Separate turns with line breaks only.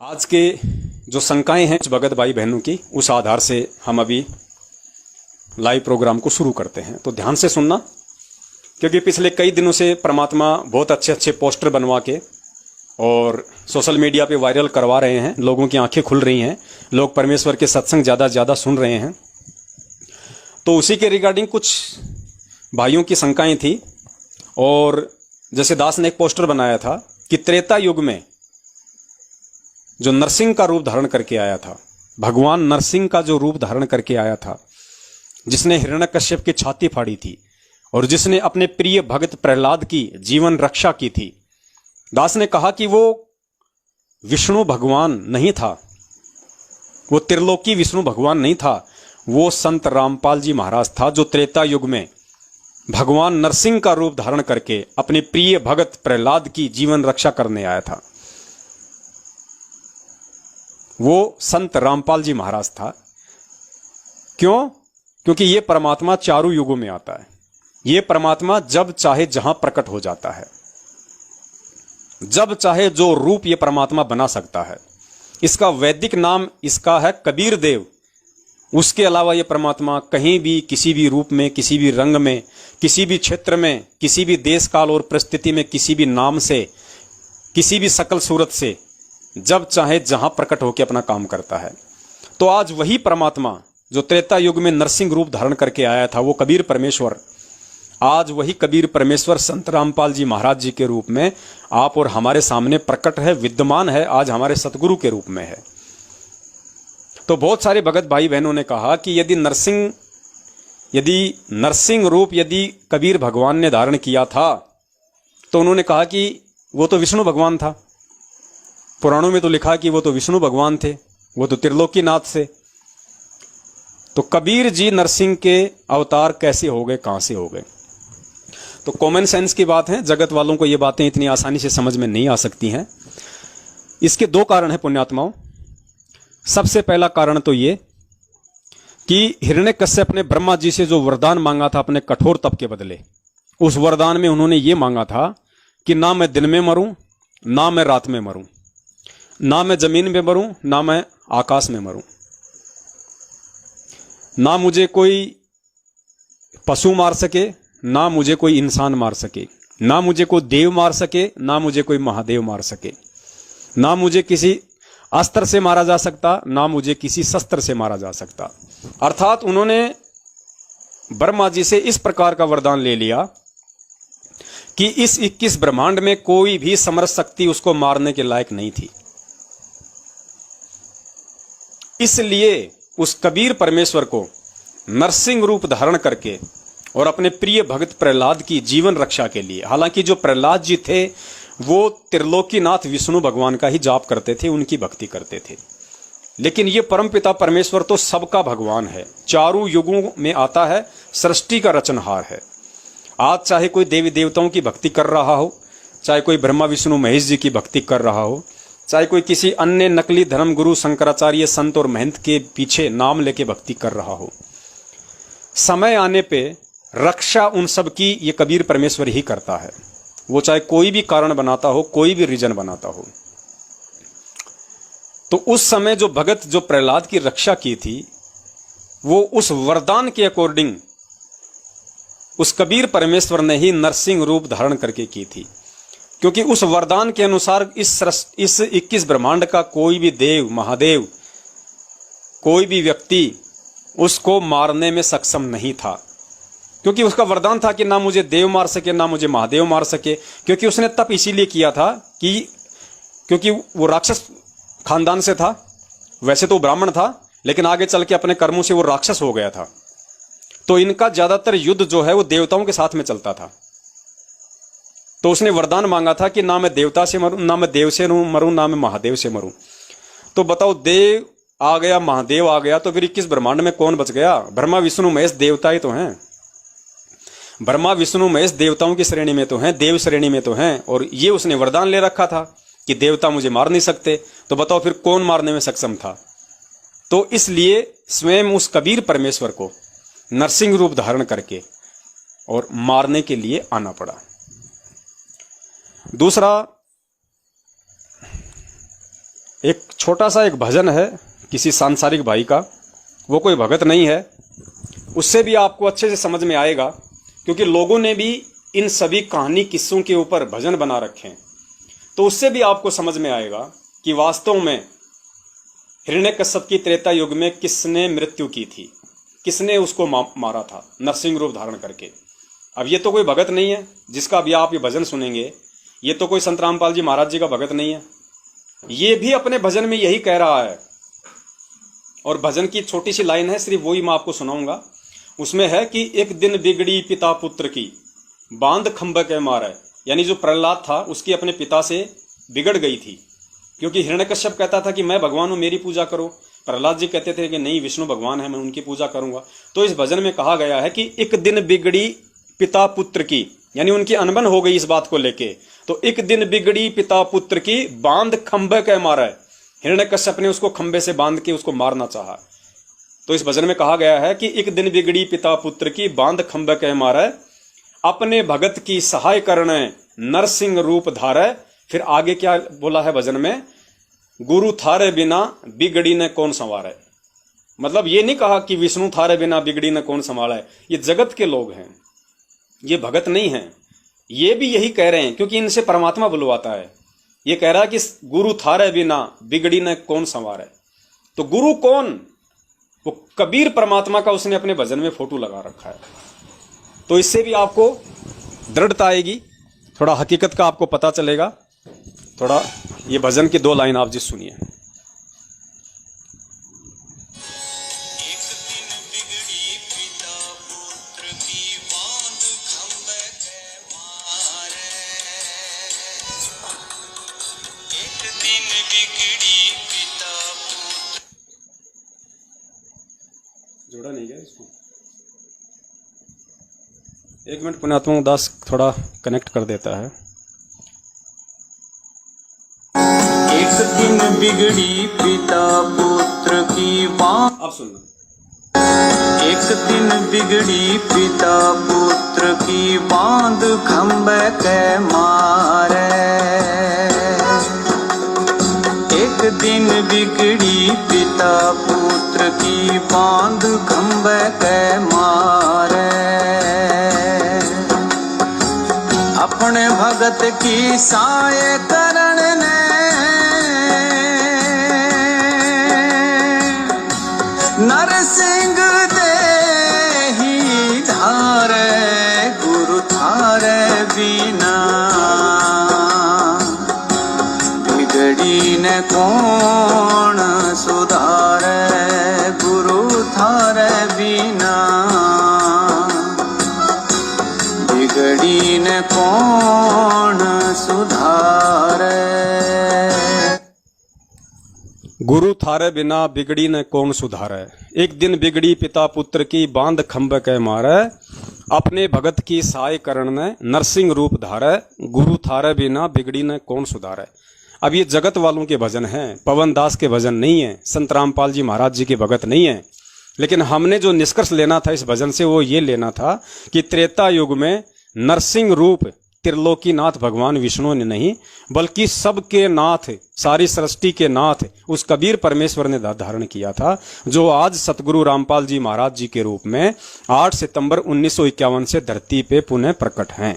आज के जो शंकाएं हैं भगत भाई बहनों की, उस आधार से हम अभी लाइव प्रोग्राम को शुरू करते हैं। तो ध्यान से सुनना, क्योंकि पिछले कई दिनों से परमात्मा बहुत अच्छे अच्छे पोस्टर बनवा के और सोशल मीडिया पे वायरल करवा रहे हैं। लोगों की आंखें खुल रही हैं, लोग परमेश्वर के सत्संग ज़्यादा ज़्यादा सुन रहे हैं। तो उसी के रिगार्डिंग कुछ भाइयों की शंकाएं थी। और जैसे दास ने एक पोस्टर बनाया था कि त्रेता युग में जो नरसिंह का रूप धारण करके आया था, भगवान नरसिंह का जो रूप धारण करके आया था, जिसने हिरण्यकश्यप की छाती फाड़ी थी और जिसने अपने प्रिय भक्त प्रहलाद की जीवन रक्षा की थी, दास ने कहा कि वो विष्णु भगवान नहीं था, वो त्रिलोकी विष्णु भगवान नहीं था, वो संत रामपाल जी महाराज था, जो त्रेता युग में भगवान नरसिंह का रूप धारण करके अपने प्रिय भक्त प्रहलाद की जीवन रक्षा करने आया था। वो संत रामपाल जी महाराज था। क्यों? क्योंकि ये परमात्मा चारों युगों में आता है। ये परमात्मा जब चाहे जहां प्रकट हो जाता है, जब चाहे जो रूप ये परमात्मा बना सकता है। इसका वैदिक नाम इसका है कबीर देव। उसके अलावा ये परमात्मा कहीं भी, किसी भी रूप में, किसी भी रंग में, किसी भी क्षेत्र में, किसी भी देश काल और परिस्थिति में, किसी भी नाम से, किसी भी शकल सूरत से, जब चाहे जहां प्रकट होकर अपना काम करता है। तो आज वही परमात्मा जो त्रेता युग में नरसिंह रूप धारण करके आया था, वो कबीर परमेश्वर, आज वही कबीर परमेश्वर संत रामपाल जी महाराज जी के रूप में आप और हमारे सामने प्रकट है, विद्यमान है, आज हमारे सतगुरु के रूप में है। तो बहुत सारे भगत भाई बहनों ने कहा कि यदि नरसिंह रूप यदि कबीर भगवान ने धारण किया था, तो उन्होंने कहा कि वो तो विष्णु भगवान था। पुराणों में तो लिखा कि वो तो विष्णु भगवान थे, वो तो त्रिलोकीनाथ थे। तो कबीर जी नरसिंह के अवतार कैसे हो गए, कहां से हो गए? तो कॉमन सेंस की बात है, जगत वालों को ये बातें इतनी आसानी से समझ में नहीं आ सकती हैं। इसके दो कारण हैं पुण्यात्माओं। सबसे पहला कारण तो ये कि हिरण्यकश्यप ने ब्रह्मा जी से जो वरदान मांगा था अपने कठोर तप के बदले, उस वरदान में उन्होंने ये मांगा था कि ना मैं दिन में मरूं, ना मैं रात में मरूं, ना मैं जमीन में मरूं, ना मैं आकाश में मरूं, ना मुझे कोई पशु मार सके, ना मुझे कोई इंसान मार सके, ना मुझे कोई देव मार सके, ना मुझे कोई महादेव मार सके, ना मुझे किसी अस्त्र से मारा जा सकता, ना मुझे किसी शस्त्र से मारा जा सकता। अर्थात उन्होंने ब्रह्मा जी से इस प्रकार का वरदान ले लिया कि इस 21 ब्रह्मांड में कोई भी समर्थ शक्ति उसको मारने के लायक नहीं थी। इसलिए उस कबीर परमेश्वर को नरसिंह रूप धारण करके और अपने प्रिय भक्त प्रहलाद की जीवन रक्षा के लिए, हालांकि जो प्रहलाद जी थे वो त्रिलोकीनाथ विष्णु भगवान का ही जाप करते थे, उनकी भक्ति करते थे, लेकिन ये परमपिता परमेश्वर तो सबका भगवान है, चारों युगों में आता है, सृष्टि का रचनहार है। आज चाहे कोई देवी देवताओं की भक्ति कर रहा हो, चाहे कोई ब्रह्मा विष्णु महेश जी की भक्ति कर रहा हो, चाहे कोई किसी अन्य नकली धर्म गुरु शंकराचार्य संत और महंत के पीछे नाम लेके भक्ति कर रहा हो, समय आने पे रक्षा उन सब की ये कबीर परमेश्वर ही करता है। वो चाहे कोई भी कारण बनाता हो, कोई भी रीजन बनाता हो। तो उस समय जो भगत जो प्रहलाद की रक्षा की थी, वो उस वरदान के अकॉर्डिंग उस कबीर परमेश्वर ने ही नरसिंह रूप धारण करके की थी। क्योंकि उस वरदान के अनुसार इस 21 ब्रह्मांड का कोई भी देव, महादेव, कोई भी व्यक्ति उसको मारने में सक्षम नहीं था। क्योंकि उसका वरदान था कि ना मुझे देव मार सके, ना मुझे महादेव मार सके। क्योंकि उसने तप इसीलिए किया था कि क्योंकि वो राक्षस खानदान से था, वैसे तो ब्राह्मण था, लेकिन आगे चल के अपने कर्मों से वो राक्षस हो गया था। तो इनका ज्यादातर युद्ध जो है वो देवताओं के साथ में चलता था। तो उसने वरदान मांगा था कि ना मैं देवता से मरूं, ना मैं देव से मरूं, ना मैं महादेव से मरूं। तो बताओ, देव आ गया, महादेव आ गया, तो फिर 21 ब्रह्मांड में कौन बच गया? ब्रह्मा विष्णु महेश देवता ही तो हैं। ब्रह्मा विष्णु महेश देवताओं की श्रेणी में तो हैं, देव श्रेणी में तो हैं। और ये उसने वरदान ले रखा था कि देवता मुझे मार नहीं सकते। तो बताओ फिर कौन मारने में सक्षम था? तो इसलिए स्वयं उस कबीर परमेश्वर को नरसिंह रूप धारण करके और मारने के लिए आना पड़ा। दूसरा, एक छोटा सा एक भजन है किसी सांसारिक भाई का, वो कोई भगत नहीं है, उससे भी आपको अच्छे से समझ में आएगा, क्योंकि लोगों ने भी इन सभी कहानी किस्सों के ऊपर भजन बना रखे हैं। तो उससे भी आपको समझ में आएगा कि वास्तव में हिरण्यकश्यप की त्रेता युग में किसने मृत्यु की थी, किसने उसको मारा था नरसिंह रूप धारण करके। अब ये तो कोई भगत नहीं है जिसका अभी आप ये भजन सुनेंगे, ये तो कोई संत रामपाल जी महाराज जी का भगत नहीं है। ये भी अपने भजन में यही कह रहा है, और भजन की छोटी सी लाइन है, सिर्फ वही मैं आपको सुनाऊंगा। उसमें है कि एक दिन बिगड़ी पिता पुत्र की, बांध खंभ के मारे, यानी जो प्रहलाद था उसकी अपने पिता से बिगड़ गई थी, क्योंकि हिरण्यकश्यप कहता था कि मैं भगवान हूं, मेरी पूजा करो। प्रहलाद जी कहते थे कि नहीं, विष्णु भगवान है, मैं उनकी पूजा करूंगा। तो इस भजन में कहा गया है कि एक दिन बिगड़ी पिता पुत्र की, यानी उनकी अनबन हो गई इस बात को लेके। तो एक दिन बिगड़ी पिता पुत्र की, बांध खंभे के मारे, हिरण्यकश्यप ने उसको खंभे से बांध के उसको मारना चाहा। तो इस भजन में कहा गया है कि एक दिन बिगड़ी पिता पुत्र की, बांध खंभे के मारे, अपने भगत की सहाय करने नरसिंह रूप धारे। फिर आगे क्या बोला है भजन में, गुरु थारे बिना बिगड़ी ने कौन संवारे। मतलब ये नहीं कहा कि विष्णु थारे बिना बिगड़ी ने कौन संभाले, ये जगत के लोग हैं, ये भगत नहीं हैं। ये भी यही कह रहे हैं, क्योंकि इनसे परमात्मा बुलवाता है। ये कह रहा है कि गुरु थारे बिना बिगड़ी ने कौन संवारे। तो गुरु कौन? वो कबीर परमात्मा का उसने अपने भजन में फोटो लगा रखा है। तो इससे भी आपको दृढ़ता आएगी, थोड़ा हकीकत का आपको पता चलेगा। थोड़ा ये भजन की 2 लाइन आप जी सुनिए। जोड़ा नहीं गया इसको, 1 मिनट पुण्यात्मा दास थोड़ा कनेक्ट कर देता है।
एक दिन बिगड़ी पिता पुत्र की बात,
आप सुनना।
एक दिन बिगड़ी पिता पुत्र की, बांध खंभे के मारे। एक दिन बिगड़ी पिता पुत्र की, बांध खंभे के मारे। अपने भगत की सहाय करण ने नरसिंह देहि धारे, गुरु थारे बिना बिगड़ी ने कौन सुधारे। गुरु थारे बिना बिगड़ी ने कौन सुधारे।
गुरु थारे बिना बिगड़ी ने कौन सुधारे। एक दिन बिगड़ी पिता पुत्र की, बांध खंभ के मारे। अपने भगत की सहाय करण ने नरसिंह रूप धारे, गुरु थारे बिना बिगड़ी ने कौन सुधारे। अब ये जगत वालों के भजन हैं, पवन दास के भजन नहीं है, संत रामपाल जी महाराज जी के भगत नहीं है। लेकिन हमने जो निष्कर्ष लेना था इस भजन से वो ये लेना था कि त्रेता युग में नरसिंह रूप त्रिलोकीनाथ भगवान विष्णु ने नहीं, बल्कि सबके नाथ, सारी सृष्टि के नाथ उस कबीर परमेश्वर ने धारण किया था, जो आज सतगुरु रामपाल जी महाराज जी के रूप में 8 सितंबर 1951 से धरती पे पुनः प्रकट हैं।